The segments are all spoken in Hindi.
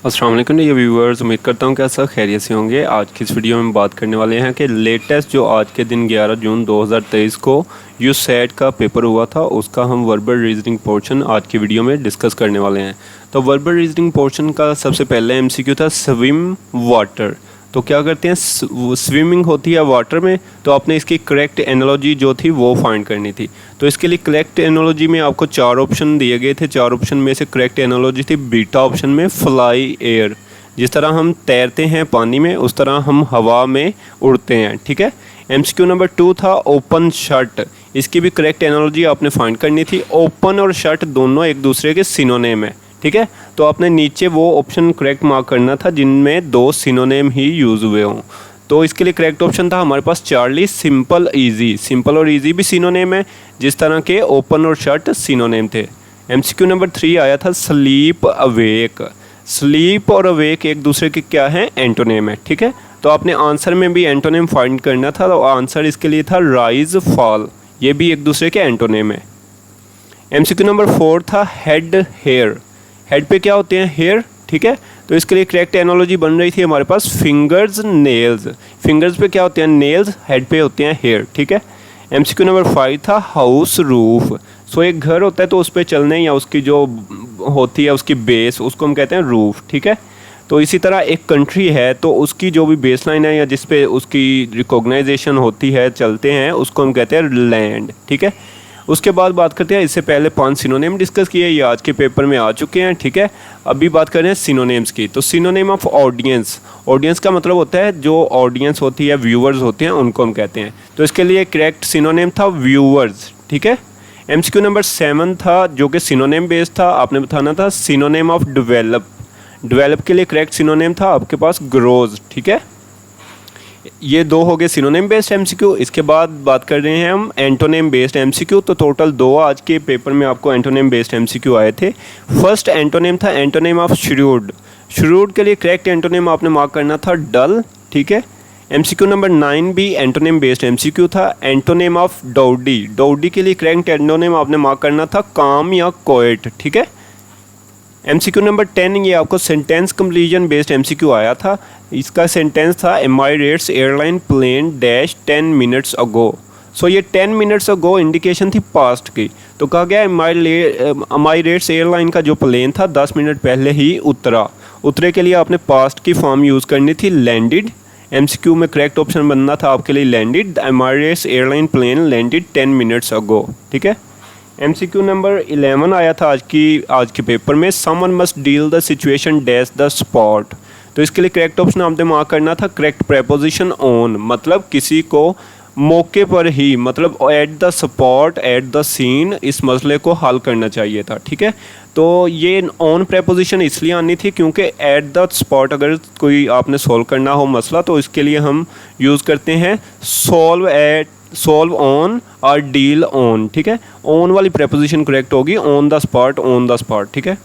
अस्सलाम वालेकुम डियर व्यूअर्स, उम्मीद करता हूँ कि सब खैरियत से होंगे। आज की इस वीडियो में बात करने वाले हैं कि लेटेस्ट जो आज के दिन 11 जून 2023 को यूसेट का पेपर हुआ था, उसका हम वर्बल रीजनिंग पोर्शन आज की वीडियो में डिस्कस करने वाले हैं। तो वर्बल रीजनिंग पोर्शन का सबसे पहले एमसीक्यू था स्विम वाटर। तो क्या करते हैं, स्विमिंग होती है वाटर में, तो आपने इसकी करेक्ट एनालॉजी जो थी वो फाइंड करनी थी। तो इसके लिए करेक्ट एनालॉजी में आपको 4 ऑप्शन दिए गए थे। 4 ऑप्शन में से करेक्ट एनालॉजी थी बीटा ऑप्शन में फ्लाई एयर। जिस तरह हम तैरते हैं पानी में, उस तरह हम हवा में उड़ते हैं। ठीक है। एमसीक्यू नंबर 2 था ओपन शट। इसकी भी करेक्ट एनालॉजी आपने फाइंड करनी थी। ओपन और शट दोनों एक दूसरे के सिनोनेम है। ठीक है। तो आपने नीचे वो ऑप्शन करेक्ट मार्क करना था जिनमें 2 सिनोनेम ही यूज़ हुए हों। तो इसके लिए करेक्ट ऑप्शन था हमारे पास चार्ली, सिंपल ईजी। सिंपल और ईजी भी सिनोनेम है, जिस तरह के ओपन और शट सिनोनेम थे। एमसीक्यू नंबर 3 आया था स्लीप अवेक। स्लीप और अवेक एक दूसरे के क्या हैं, एंटोनेम है। ठीक है। तो आपने आंसर में भी एंटोनेम फाइंड करना था। तो आंसर इसके लिए था राइज फॉल। ये भी एक दूसरे के एंटोनेम है। एमसीक्यू नंबर 4 था हेड हेयर। हेड पे क्या होते हैं, हेयर। ठीक है। तो इसके लिए करेक्ट एनालॉजी बन रही थी हमारे पास फिंगर्स नेल्स। फिंगर्स पे क्या होते हैं, नेल्स। हेड पे होते हैं हेयर। ठीक है। एमसीक्यू नंबर 5 था हाउस रूफ। सो एक घर होता है तो उस पर चलने या उसकी जो होती है उसकी बेस, उसको हम कहते हैं रूफ। ठीक है। तो इसी तरह एक कंट्री है तो उसकी जो भी बेस लाइन है या जिस पे उसकी रिकॉग्नाइजेशन होती है, चलते हैं, उसको हम कहते हैं लैंड। ठीक है। उसके बाद बात करते हैं, इससे पहले 5 सिनोनेम डिस्कस किए, ये आज के पेपर में आ चुके हैं। ठीक है। अभी बात कर रहे हैं सिनोनेम्स की। तो सिनोनेम ऑफ ऑडियंस। ऑडियंस का मतलब होता है जो ऑडियंस होती है, व्यूअर्स होते हैं, उनको हम कहते हैं। तो इसके लिए करेक्ट सिनोनेम था व्यूअर्स। ठीक है। एमसीक्यू नंबर 7 था जो कि सिनोनेम बेस्ड था। आपने बताना था सिनोनेम ऑफ डेवलप। डेवलप के लिए करेक्ट सिनोनेम था आपके पास ग्रोज। ठीक है। ये 2 हो गए सिनोनेम बेस्ड एमसीक्यू। इसके बाद बात कर रहे हैं हम एंटोनेम बेस्ड एमसीक्यू। तो टोटल 2 आज के पेपर में आपको एंटोनेम बेस्ड एमसीक्यू आए थे। फर्स्ट एंटोनेम था एंटोनेम ऑफ श्रूड। श्रूड के लिए करेक्ट एंटोनेम आपने मार्क करना था डल। ठीक है। एमसीक्यू नंबर 9 भी एंटोनेम बेस्ड एमसीक्यू था। Antonym of dowdy. डाउडी के लिए करेक्ट एंटोनेम आपने मार्क करना था काम या कोएट। ठीक है। एमसीक्यू नंबर 10 ये आपको सेंटेंस कंप्लीजन बेस्ड एमसीक्यू आया था। इसका सेंटेंस था Emirates airline plane dash 10 minutes ago. सो ये 10 मिनट्स अगो इंडिकेशन थी पास्ट की। तो कहा गया एमाइरेट्स एयरलाइन का जो प्लेन था 10 मिनट पहले ही उतरा। उतरे के लिए आपने पास्ट की फॉर्म यूज़ करनी थी लैंडेड। एमसीक्यू में करेक्ट ऑप्शन बनना था आपके लिए landed. Emirates airline plane landed 10 minutes ago. ठीक है। एमसीक्यू नंबर 11 आया था आज के पेपर में someone must deal the situation dash the spot. तो इसके लिए करेक्ट ऑप्शन आपने मार्क करना था करेक्ट प्रेपोजिशन ऑन। मतलब किसी को मौके पर ही, मतलब at the spot, at the scene, इस मसले को हल करना चाहिए था। ठीक है। तो ये ऑन प्रेपोजिशन इसलिए आनी थी क्योंकि एट द स्पॉट अगर कोई आपने सॉल्व करना हो मसला तो इसके लिए हम यूज़ करते हैं सॉल्व ऑन और डील ऑन। ठीक है। ऑन वाली प्रेपोजिशन करेक्ट होगी, on the spot, on the spot. ठीक है।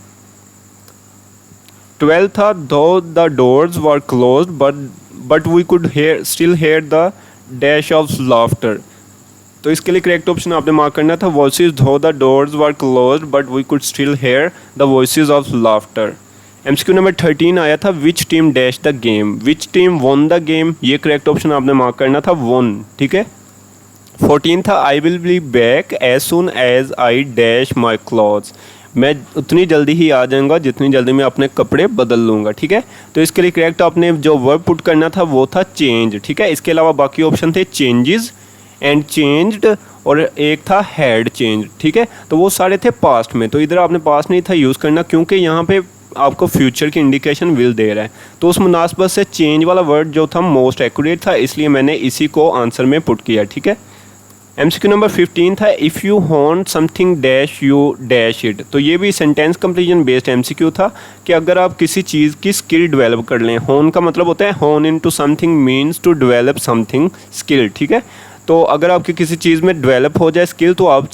12 था though the doors were closed but we could still hear the dash of laughter. तो इसके लिए करेक्ट ऑप्शन आपने मार्क करना था voices though the doors were closed but we could still hear the voices of laughter. MCQ number 13 आया था which team dash the game. Which team won the game, ये करेक्ट ऑप्शन आपने मार्क करना था वॉन। ठीक है। 14 था I will be back as soon as I dash my clothes. मैं उतनी जल्दी ही आ जाऊंगा जितनी जल्दी मैं अपने कपड़े बदल लूँगा। ठीक है। तो इसके लिए करेक्ट आपने जो वर्ब पुट करना था वो था चेंज। ठीक है। इसके अलावा बाकी ऑप्शन थे चेंजेस एंड चेंज्ड और एक था हैड चेंज। ठीक है। तो वो सारे थे पास्ट में। तो इधर आपने पास्ट नहीं था यूज़ करना क्योंकि यहाँ पे आपको फ्यूचर की इंडिकेशन विल दे रहा है। तो उस मुनासबत से चेंज वाला वर्ड जो था मोस्ट एक्यूरेट था, इसलिए मैंने इसी को आंसर में पुट किया। ठीक है। एमसीक्यू नंबर 15 था if you want something dash you dash it. तो ये भी सेंटेंस कंप्लीजन बेस्ड एमसीक्यू था कि अगर आप किसी चीज़ की स्किल डेवलप कर लें। होन का मतलब होता है hone into something means to develop something skill. ठीक है। तो अगर आपकी किसी चीज़ में डेवलप हो जाए स्किल तो आप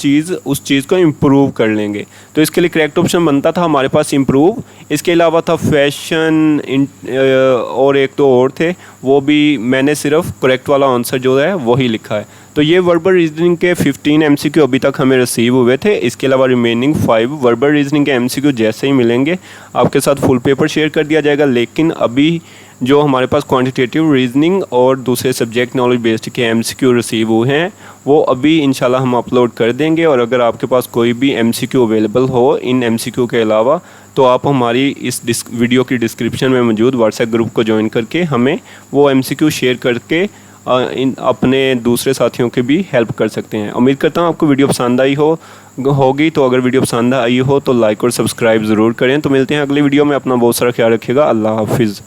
उस चीज़ को इम्प्रूव कर लेंगे। तो इसके लिए करेक्ट ऑप्शन बनता था हमारे पास इम्प्रूव। इसके अलावा था फैशन और एक तो और थे, वो भी मैंने सिर्फ करेक्ट वाला आंसर जो है वही लिखा है। तो ये वर्बल रीजनिंग के 15 एमसीक्यू अभी तक हमें रिसीव हुए थे। इसके अलावा रिमेनिंग 5 वर्बल रीजनिंग के एमसीक्यू जैसे ही मिलेंगे आपके साथ फुल पेपर शेयर कर दिया जाएगा। लेकिन अभी जो हमारे पास क्वांटिटेटिव रीजनिंग और दूसरे सब्जेक्ट नॉलेज बेस्ड के एमसीक्यू रिसीव हुए हैं वो अभी इंशाल्लाह हम अपलोड कर देंगे। और अगर आपके पास कोई भी एमसीक्यू अवेलेबल हो इन एमसीक्यू के अलावा तो आप हमारी इस वीडियो की डिस्क्रिप्शन में मौजूद व्हाट्सएप ग्रुप को ज्वाइन करके हमें वो एमसीक्यू शेयर करके अपने दूसरे साथियों के भी हेल्प कर सकते हैं। उम्मीद करता हूँ आपको वीडियो पसंद आई होगी। तो अगर वीडियो पसंद आई हो तो लाइक और सब्सक्राइब ज़रूर करें। तो मिलते हैं अगली वीडियो में। अपना बहुत सारा ख्याल रखिएगा। अल्लाह हाफिज़।